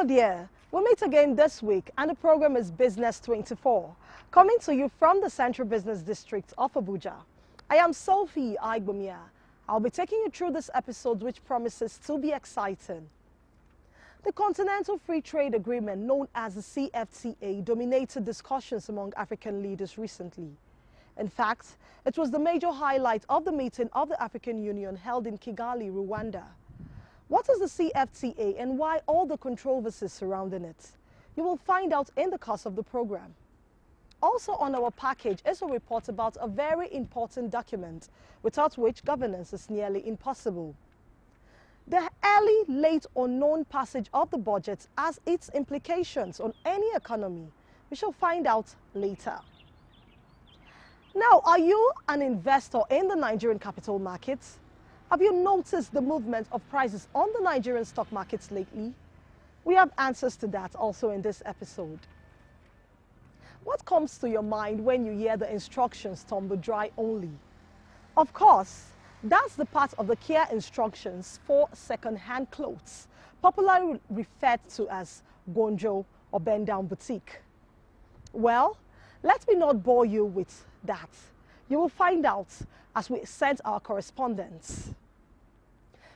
Hello there, we meet again this week and the program is Business24, coming to you from the Central Business District of Abuja. I am Sophie Aigbomia. I'll be taking you through this episode which promises to be exciting. The Continental Free Trade Agreement, known as the CFTA, dominated discussions among African leaders recently. In fact, it was the major highlight of the meeting of the African Union held in Kigali, Rwanda. What is the CFTA and why all the controversies surrounding it? You will find out in the course of the program. Also on our package is a report about a very important document, without which governance is nearly impossible. The early, late or known passage of the budget has its implications on any economy. We shall find out later. Now, are you an investor in the Nigerian capital markets? Have you noticed the movement of prices on the Nigerian stock markets lately? We have answers to that also in this episode. What comes to your mind when you hear the instructions tumble dry only? Of course, that's the part of the care instructions for second-hand clothes, popularly referred to as gonjo or bend-down boutique. Well, let me not bore you with that. You will find out as we send our correspondents.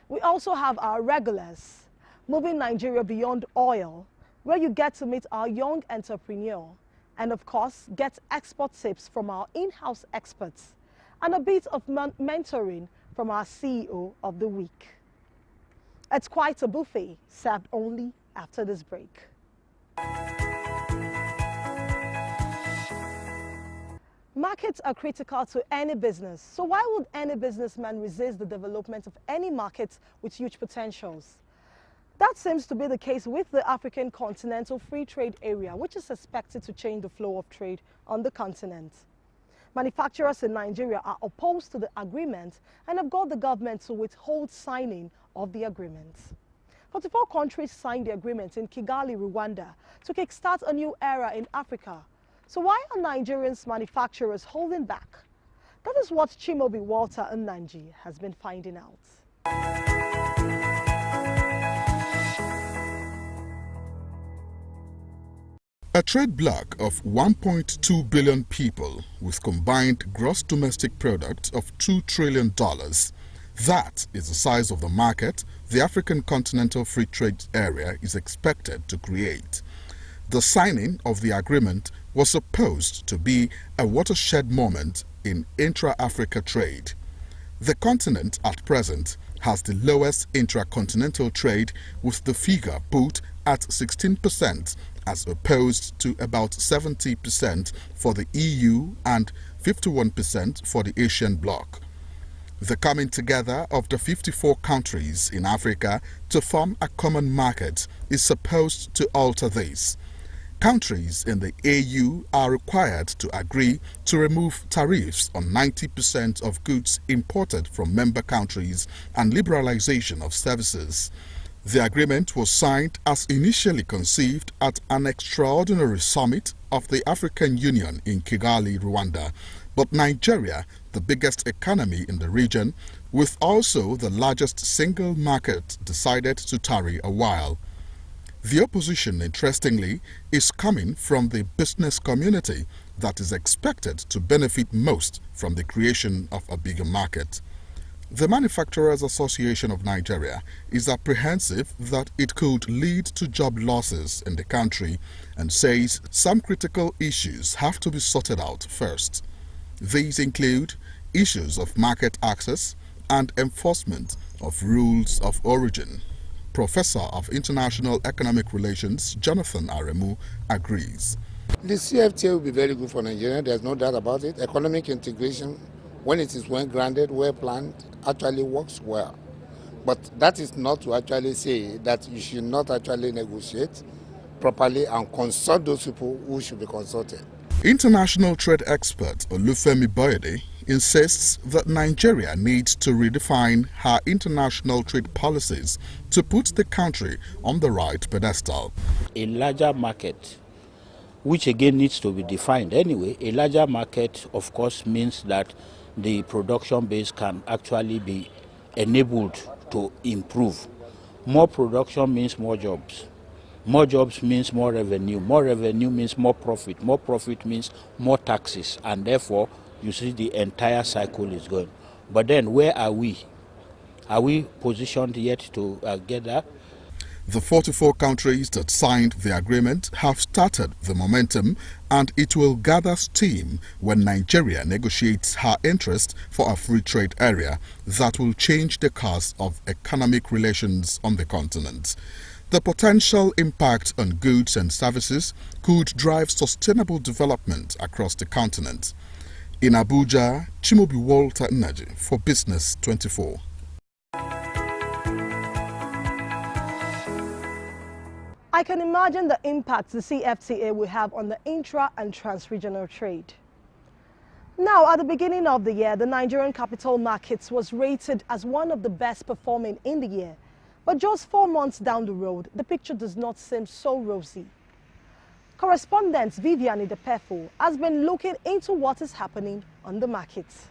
We also have our regulars, moving Nigeria beyond oil, where you get to meet our young entrepreneur and of course get export tips from our in-house experts and a bit of mentoring from our CEO of the week. It's quite a buffet served only after this break. Markets are critical to any business, so why would any businessman resist the development of any market with huge potentials? That seems to be the case with the African Continental Free Trade Area, which is expected to change the flow of trade on the continent. Manufacturers in Nigeria are opposed to the agreement and have got the government to withhold signing of the agreement. 44 countries signed the agreement in Kigali, Rwanda, to kickstart a new era in Africa. So why are Nigerians manufacturers holding back? That is what Chimobi Walter Nnanji has been finding out. A trade bloc of 1.2 billion people with combined gross domestic product of $2 trillion. That is the size of the market the African Continental Free Trade Area is expected to create. The signing of the agreement was supposed to be a watershed moment in intra-Africa trade. The continent at present has the lowest intracontinental trade, with the figure put at 16% as opposed to about 70% for the EU and 51% for the Asian bloc. The coming together of the 54 countries in Africa to form a common market is supposed to alter this. Countries in the AU are required to agree to remove tariffs on 90% of goods imported from member countries and liberalization of services. The agreement was signed as initially conceived at an extraordinary summit of the African Union in Kigali, Rwanda. But Nigeria, the biggest economy in the region, with also the largest single market, decided to tarry a while. The opposition, interestingly, is coming from the business community that is expected to benefit most from the creation of a bigger market. The Manufacturers Association of Nigeria is apprehensive that it could lead to job losses in the country and says some critical issues have to be sorted out first. These include issues of market access and enforcement of rules of origin. Professor of International Economic Relations, Jonathan Aremu, agrees. The CFTA will be very good for Nigeria, there's no doubt about it. Economic integration, when it is well grounded, well planned, actually works well. But that is not to actually say that you should not actually negotiate properly and consult those people who should be consulted. International trade expert Olufemi Boyede insists that Nigeria needs to redefine her international trade policies to put the country on the right pedestal. A larger market, which again needs to be defined anyway, a larger market of course means that the production base can actually be enabled to improve. More production means more jobs. More jobs means more revenue. More revenue means more profit. More profit means more taxes. And therefore, you see the entire cycle is going. But then where are we? Are we positioned yet to get there? The 44 countries that signed the agreement have started the momentum, and it will gather steam when Nigeria negotiates her interest for a free trade area that will change the course of economic relations on the continent. The potential impact on goods and services could drive sustainable development across the continent. In Abuja, Chimobi Walter Nnaji for Business24. I can imagine the impact the CFTA will have on the intra and trans-regional trade. Now, at the beginning of the year, the Nigerian capital markets was rated as one of the best performing in the year. But just 4 months down the road, the picture does not seem so rosy. Correspondent Vivian Idepefo has been looking into what is happening on the markets.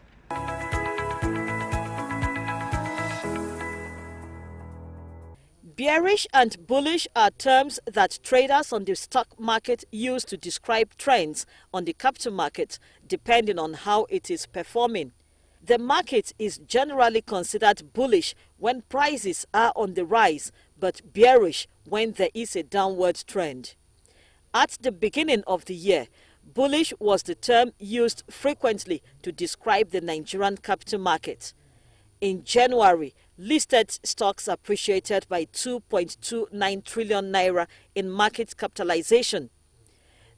Bearish and bullish are terms that traders on the stock market use to describe trends on the capital market, depending on how it is performing. The market is generally considered bullish when prices are on the rise, but bearish when there is a downward trend. At the beginning of the year, bullish was the term used frequently to describe the Nigerian capital market. In January, listed stocks appreciated by 2.29 trillion naira in market capitalization.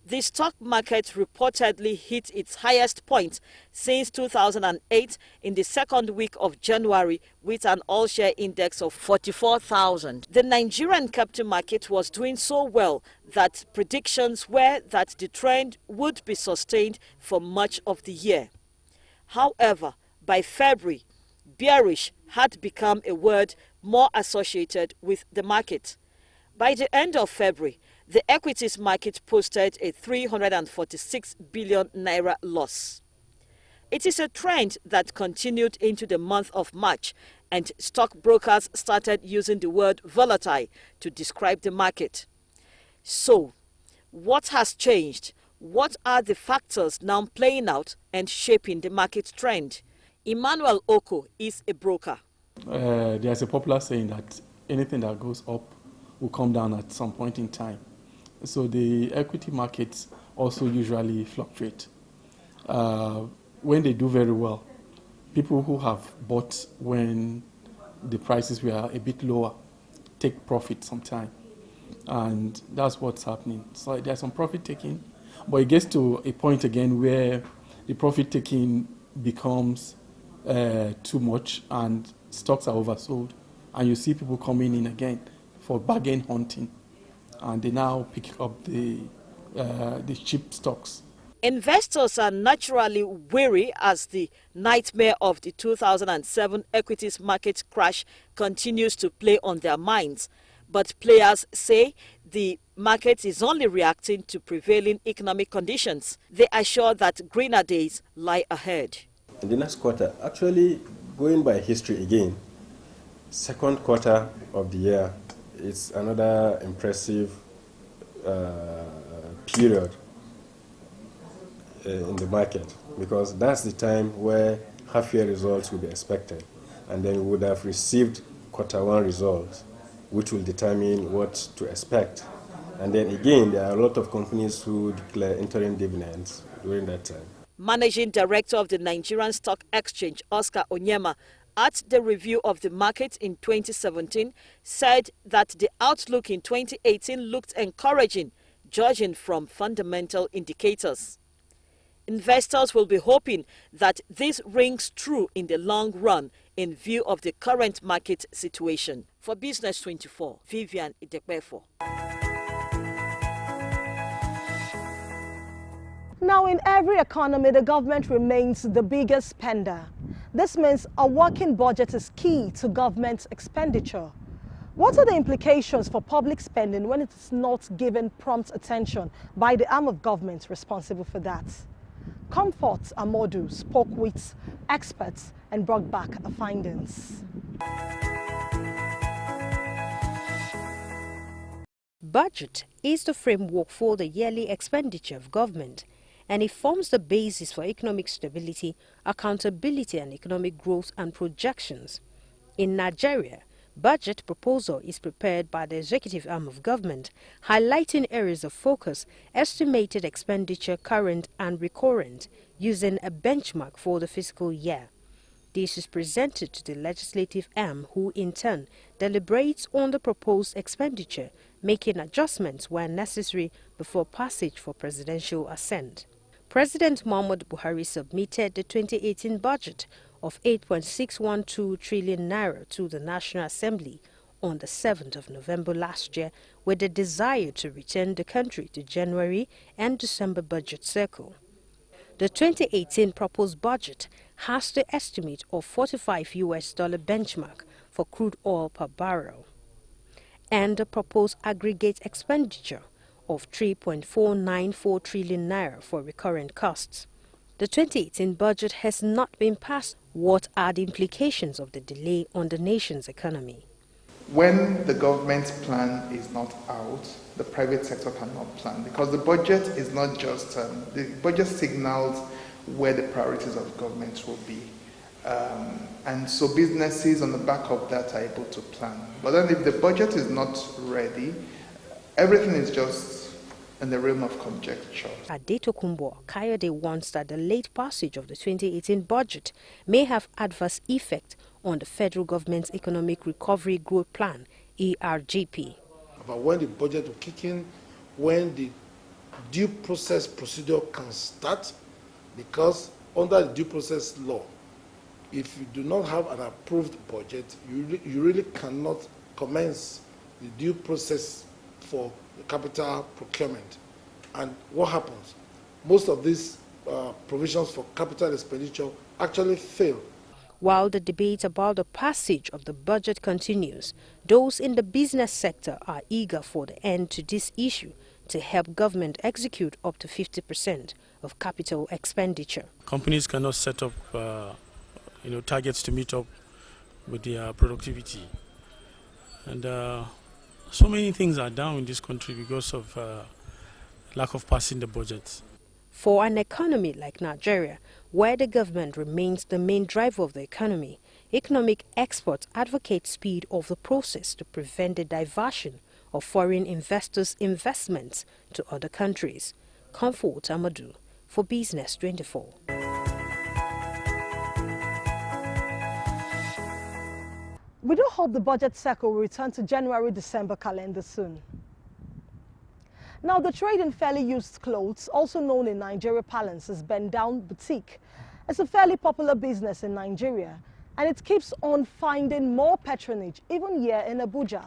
The stock market reportedly hit its highest point since 2008 in the second week of January with an all-share index of 44,000. The Nigerian capital market was doing so well that predictions were that the trend would be sustained for much of the year. However, by February, bearish had become a word more associated with the market. By the end of February, the equities market posted a 346 billion naira loss. It is a trend that continued into the month of March, and stockbrokers started using the word volatile to describe the market. So, what has changed? What are the factors now playing out and shaping the market trend? Emmanuel Oko is a broker. There's a popular saying that anything that goes up will come down at some point in time. So the equity markets also usually fluctuate. When they do very well, people who have bought when the prices were a bit lower take profit sometime. And that's what's happening. So there's some profit taking, but it gets to a point again where the profit taking becomes too much and stocks are oversold, and you see people coming in again for bargain hunting, and they now pick up the cheap stocks. Investors are naturally wary as the nightmare of the 2007 equities market crash continues to play on their minds. But players say the market is only reacting to prevailing economic conditions. They assure that greener days lie ahead. In the next quarter, actually going by history again, second quarter of the year, it's another impressive period in the market, because that's the time where half-year results will be expected, and then we would have received quarter one results, which will determine what to expect. And then again, there are a lot of companies who declare interim dividends during that time. Managing Director of the Nigerian Stock Exchange, Oscar Onyema, at the review of the market in 2017, said that the outlook in 2018 looked encouraging, judging from fundamental indicators. Investors will be hoping that this rings true in the long run in view of the current market situation. For Business24, Vivian Idepefo. Now, in every economy, the government remains the biggest spender. This means a working budget is key to government expenditure. What are the implications for public spending when it is not given prompt attention by the arm of government responsible for that? Comfort Amodu spoke with experts and brought back her findings. budget is the framework for the yearly expenditure of government, and it forms the basis for economic stability, accountability, and economic growth and projections. In Nigeria, budget proposal is prepared by the executive arm of government, highlighting areas of focus, estimated expenditure, current and recurrent, using a benchmark for the fiscal year. This is presented to the legislative arm, who in turn deliberates on the proposed expenditure, making adjustments where necessary before passage for presidential assent. President Muhammadu Buhari submitted the 2018 budget of 8.612 trillion naira to the National Assembly on the 7th of November last year, with the desire to return the country to January and December budget cycle. The 2018 proposed budget has the estimate of $45 benchmark for crude oil per barrel and the proposed aggregate expenditure of 3.494 trillion naira for recurrent costs. The 2018 budget has not been passed. What are the implications of the delay on the nation's economy? When the government's plan is not out, the private sector cannot plan, because the budget is not just, the budget signals where the priorities of government will be. And so businesses on the back of that are able to plan. But then if the budget is not ready, everything is just in the realm of conjecture. Adetokunbo Kayode warns that the late passage of the 2018 budget may have adverse effect on the federal government's Economic Recovery Growth Plan, ERGP. About when the budget will kick in, when the due process procedure can start, because under the due process law, if you do not have an approved budget, you really cannot commence the due process for the capital procurement. And what happens? Most of these provisions for capital expenditure actually fail. While the debate about the passage of the budget continues, those in the business sector are eager for the end to this issue to help government execute up to 50% of capital expenditure. Companies cannot set up targets to meet up with their productivity. And so many things are down in this country because of lack of passing the budget. For an economy like Nigeria, where the government remains the main driver of the economy, economic experts advocate speed of the process to prevent the diversion of foreign investors' investments to other countries. Comfort Amadou for Business24. We do hope the budget cycle will return to January-December calendar soon. Now, the trade in fairly used clothes, also known in Nigeria parlance as bend-down boutique, is a fairly popular business in Nigeria, and it keeps on finding more patronage even here in Abuja.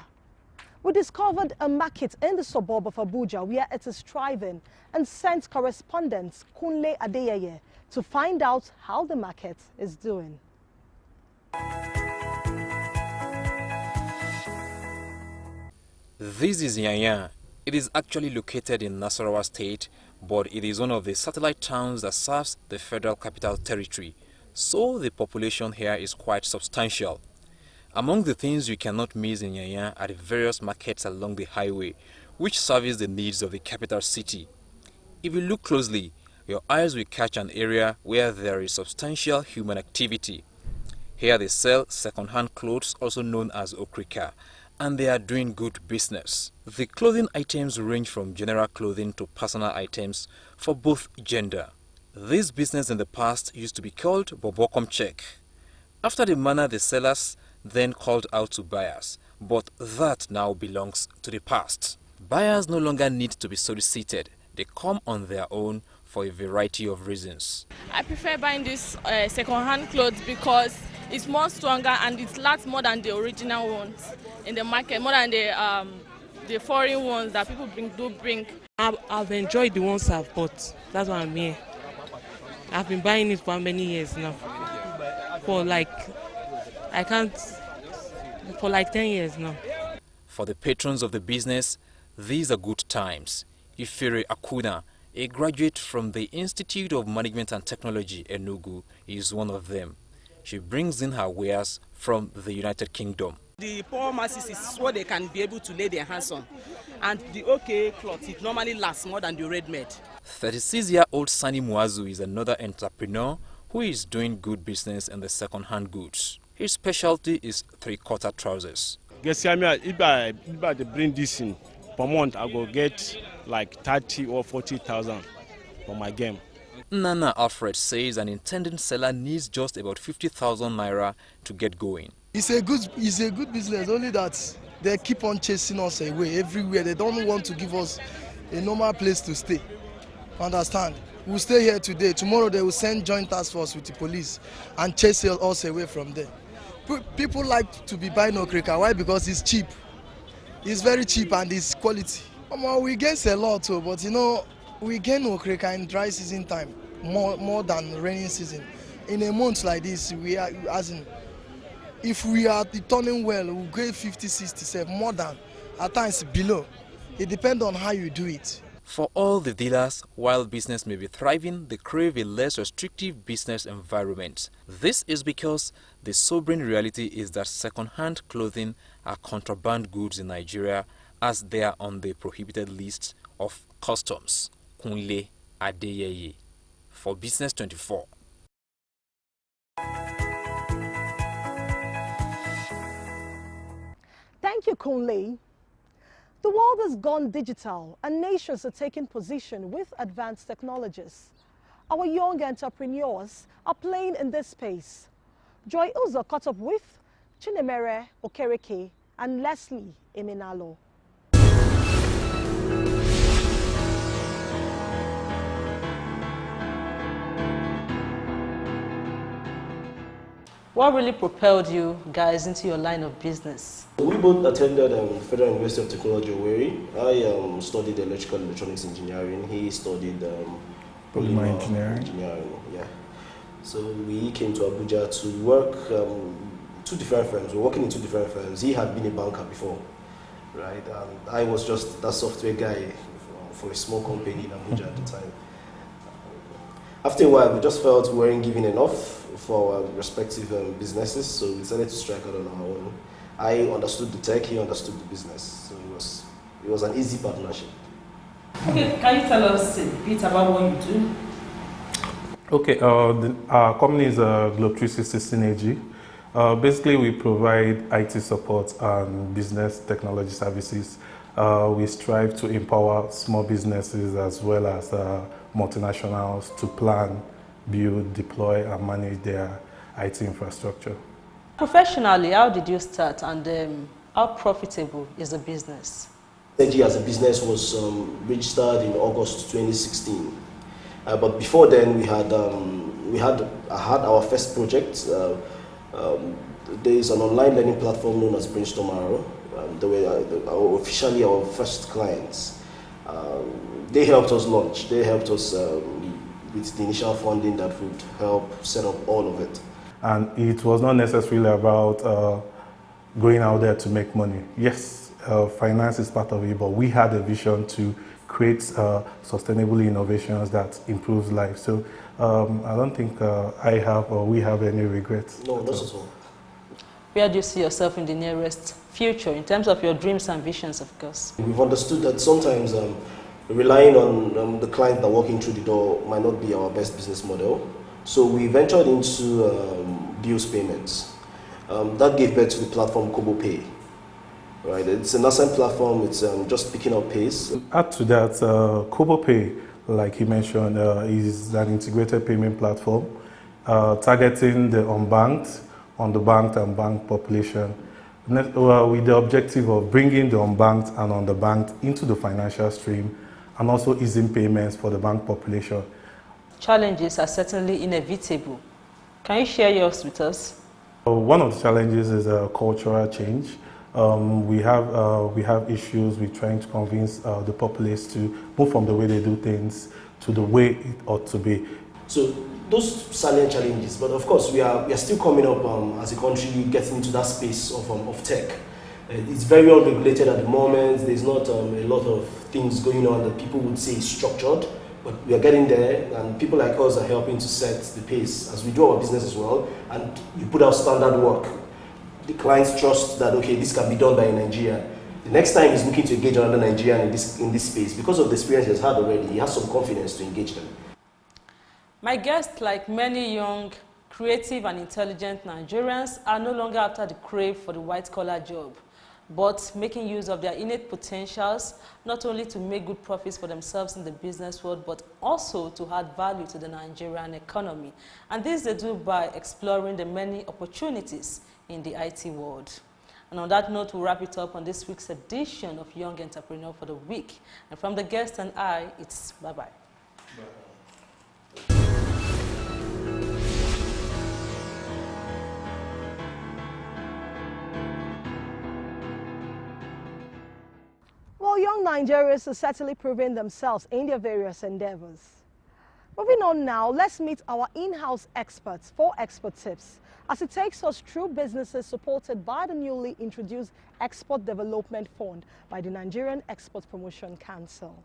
We discovered a market in the suburb of Abuja where it is thriving and sent correspondent Kunle Adeyeye to find out how the market is doing. This is Nigerian. It is actually located in Nasarawa State, but it is one of the satellite towns that serves the Federal Capital Territory, so the population here is quite substantial. Among the things you cannot miss in Nigerian are the various markets along the highway, which service the needs of the capital city. If you look closely, your eyes will catch an area where there is substantial human activity. Here they sell second-hand clothes, also known as okrika, and they are doing good business. The clothing items range from general clothing to personal items for both gender. This business in the past used to be called bobokom check, after the manner the sellers then called out to buyers, but that now belongs to the past. Buyers no longer need to be solicited. They come on their own for a variety of reasons. I prefer buying this second-hand clothes because it's more stronger and it lasts more than the original ones in the market, more than the foreign ones that people bring. I've enjoyed the ones I've bought. That's why I'm here. I've been buying it for many years now. For like 10 years now. For the patrons of the business, these are good times. Ifere Akuna, a graduate from the Institute of Management and Technology, Enugu, is one of them. She brings in her wares from the United Kingdom. The poor masses is what they can be able to lay their hands on. And the OK cloth, it normally lasts more than the ready-made. 36-year-old Sani Muazu is another entrepreneur who is doing good business in the second-hand goods. His specialty is three-quarter trousers. If I bring this in per month, I will get like 30 or 40,000 for my game. Nana Alfred says an intending seller needs just about 50,000 naira to get going. It's a good business, only that they keep on chasing us away everywhere. They don't want to give us a normal place to stay. Understand? We'll stay here today. Tomorrow they will send joint task force with the police and chase us away from there. People like to be buying okrika. Why? Because it's cheap. It's very cheap and it's quality. We get a lot too, but you know, we gain okrika in dry season time more than rainy season. In a month like this, we are if we are turning well, we'll get 50, 60, 70, more than at times below. It depends on how you do it. For all the dealers, while business may be thriving, they crave a less restrictive business environment. This is because the sobering reality is that second-hand clothing are contraband goods in Nigeria, as they are on the prohibited list of customs. Kunle Adeyeye for Business24. Thank you, Kunle. The world has gone digital and nations are taking position with advanced technologies. Our young entrepreneurs are playing in this space. Joy Uzo caught up with Chinemere Okereke and Leslie Eminalo. What really propelled you guys into your line of business? We both attended Federal University of Technology, Owerri. I studied electrical electronics engineering. He studied polymer engineering. Yeah. So we came to Abuja to work two different firms. We were working in two different firms. He had been a banker before, right? And I was just that software guy for a small company in Abuja at the time. After a while, we just felt we weren't giving enough for our respective businesses, so we decided to strike out on our own. I understood the tech, he understood the business, so it was an easy partnership. Okay, can you tell us a bit about what you do? Okay, our company is Globe 360 Synergy. Basically, we provide IT support and business technology services. We strive to empower small businesses as well as multinationals to plan, build, deploy, and manage their IT infrastructure. Professionally, how did you start and how profitable is the business? Synergy as a business was registered in August 2016. But before then, I had our first project. There is an online learning platform known as Brainstorm. They were officially our first clients. They helped us launch. They helped us with the initial funding that would help set up all of it. And it was not necessarily about going out there to make money. Yes, finance is part of it, but we had a vision to create sustainable innovations that improves life. So I don't think I have or we have any regrets. No, not at all. Where do you see yourself in the nearest future in terms of your dreams and visions, of course? We've understood that sometimes relying on the client that walk in through the door might not be our best business model. So we ventured into bills payments. That gave birth to the platform Kobo Pay. Right, it's a nascent platform. It's just picking up pace. Add to that, Kobo Pay, like you mentioned, is an integrated payment platform targeting the unbanked, underbanked, and banked population, with the objective of bringing the unbanked and underbanked into the financial stream, and also easing payments for the bank population. Challenges are certainly inevitable. Can you share yours with us? One of the challenges is cultural change. We have issues with trying to convince the populace to move from the way they do things to the way it ought to be. So those salient challenges, but of course we are still coming up as a country, getting into that space of tech. It's very unregulated at the moment. There's not a lot of things going on that people would say is structured, but we are getting there, and people like us are helping to set the pace as we do our business as well, and we put out standard work. the clients trust that, okay, this can be done by a Nigerian. The next time he's looking to engage another Nigerian in this space, because of the experience he's had already, he has some confidence to engage them. My guests, like many young, creative and intelligent Nigerians, are no longer after the crave for the white-collar job, but making use of their innate potentials, not only to make good profits for themselves in the business world, but also to add value to the Nigerian economy. And this they do by exploring the many opportunities in the IT world. And on that note, we'll wrap it up on this week's edition of Young Entrepreneur for the Week. And from the guest and I, it's bye-bye. Well, young Nigerians are certainly proving themselves in their various endeavors. Moving on now, let's meet our in-house experts for expert tips as it takes us through businesses supported by the newly introduced Export Development Fund by the Nigerian Export Promotion Council.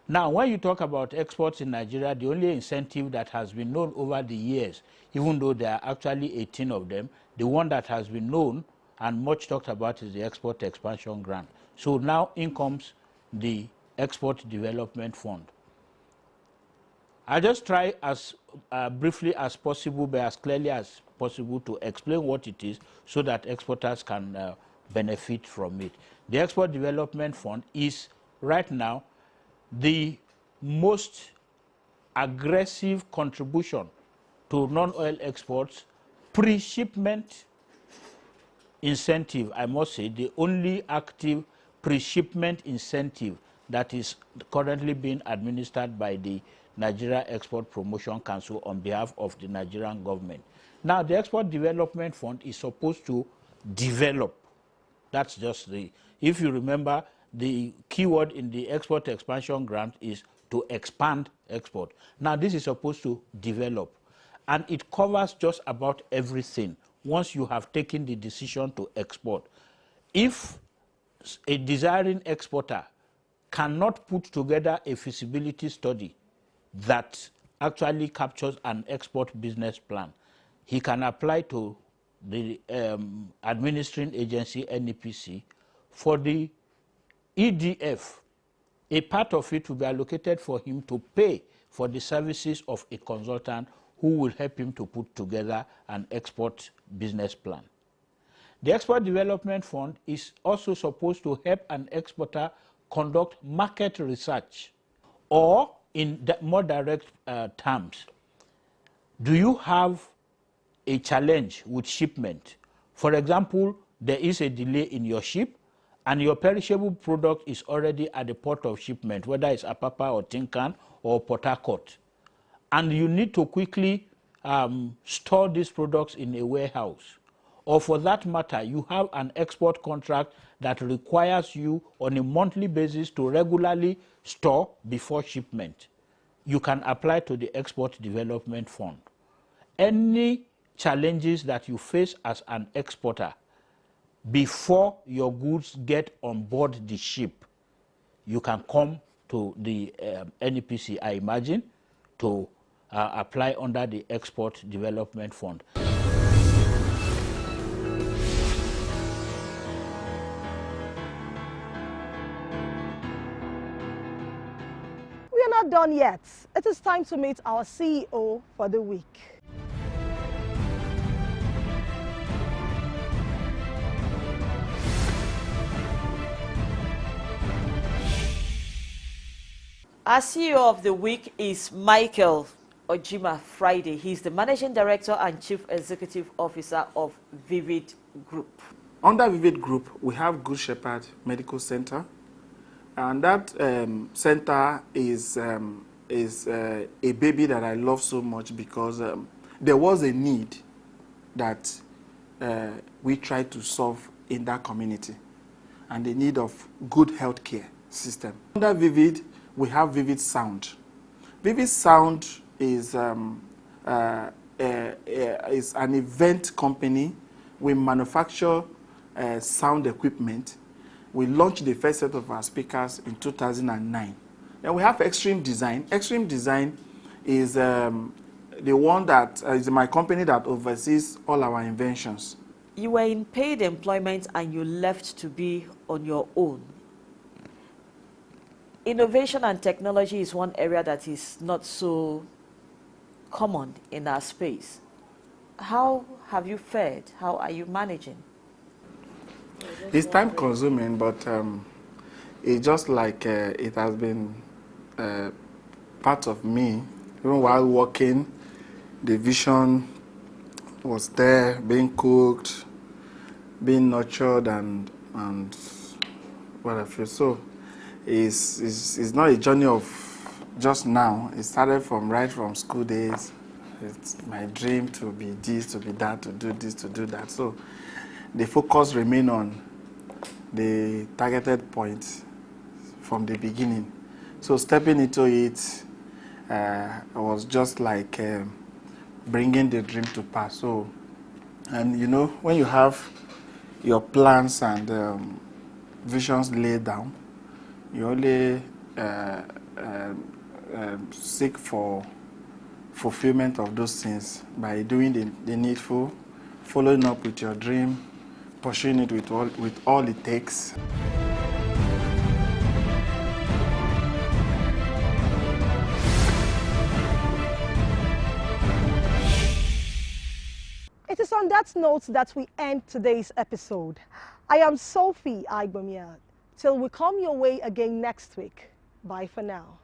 Now, when you talk about exports in Nigeria, the only incentive that has been known over the years, even though there are actually 18 of them, the one that has been known and much talked about is the Export Expansion Grant. So now in comes the Export Development Fund. I'll just try as briefly as possible, but as clearly as possible to explain what it is so that exporters can benefit from it. The Export Development Fund is right now the most aggressive contribution to non-oil exports, pre-shipment incentive, I must say, the only active pre-shipment incentive that is currently being administered by the Nigeria Export Promotion Council on behalf of the Nigerian government. Now, the Export Development Fund is supposed to develop. That's just the, if you remember, the keyword in the Export Expansion Grant is to expand export. Now, this is supposed to develop, and it covers just about everything once you have taken the decision to export. If a desiring exporter cannot put together a feasibility study that actually captures an export business plan, he can apply to the administering agency, NEPC, for the EDF. A part of it will be allocated for him to pay for the services of a consultant who will help him to put together an export business plan. The Export Development Fund is also supposed to help an exporter conduct market research, or in more direct terms, do you have a challenge with shipment? For example, there is a delay in your ship, and your perishable product is already at the port of shipment, whether it's Apapa or Tinkan or Port Harcourt, and you need to quickly store these products in a warehouse. Or for that matter, you have an export contract that requires you on a monthly basis to regularly store before shipment. You can apply to the Export Development Fund. Any challenges that you face as an exporter before your goods get on board the ship, you can come to the NEPC, I imagine, to apply under the Export Development Fund. We are not done yet. It is time to meet our CEO for the week. Our CEO of the week is Michael Ojima Friday. He's the Managing Director and Chief Executive Officer of Vivid Group. Under Vivid Group, we have Good Shepherd Medical Center, and that center is a baby that I love so much because there was a need that we tried to solve in that community, and the need of good healthcare system. Under Vivid, we have Vivid Sound. Vivid Sound is an event company we manufacture sound equipment. We launched the first set of our speakers in 2009. Then we have Extreme Design. Extreme Design is the one that is my company that oversees all our inventions. You were in paid employment and you left to be on your own. Innovation and technology is one area that is not so common in our space. How have you fared? How are you managing? It's time consuming, but it's just like it has been part of me. Even while working, the vision was there, being cooked, being nurtured, and what I feel. So it's not a journey of just now. It started right from school days. It's my dream to be this, to be that, to do this, to do that. So the focus remained on the targeted point from the beginning. So stepping into it was just like bringing the dream to pass. So, and you know, when you have your plans and visions laid down, you only seek for fulfillment of those things by doing the needful, following up with your dream, pursuing it with all it takes. It is on that note that we end today's episode. I am Sophie Aigbamia. Till we come your way again next week. Bye for now.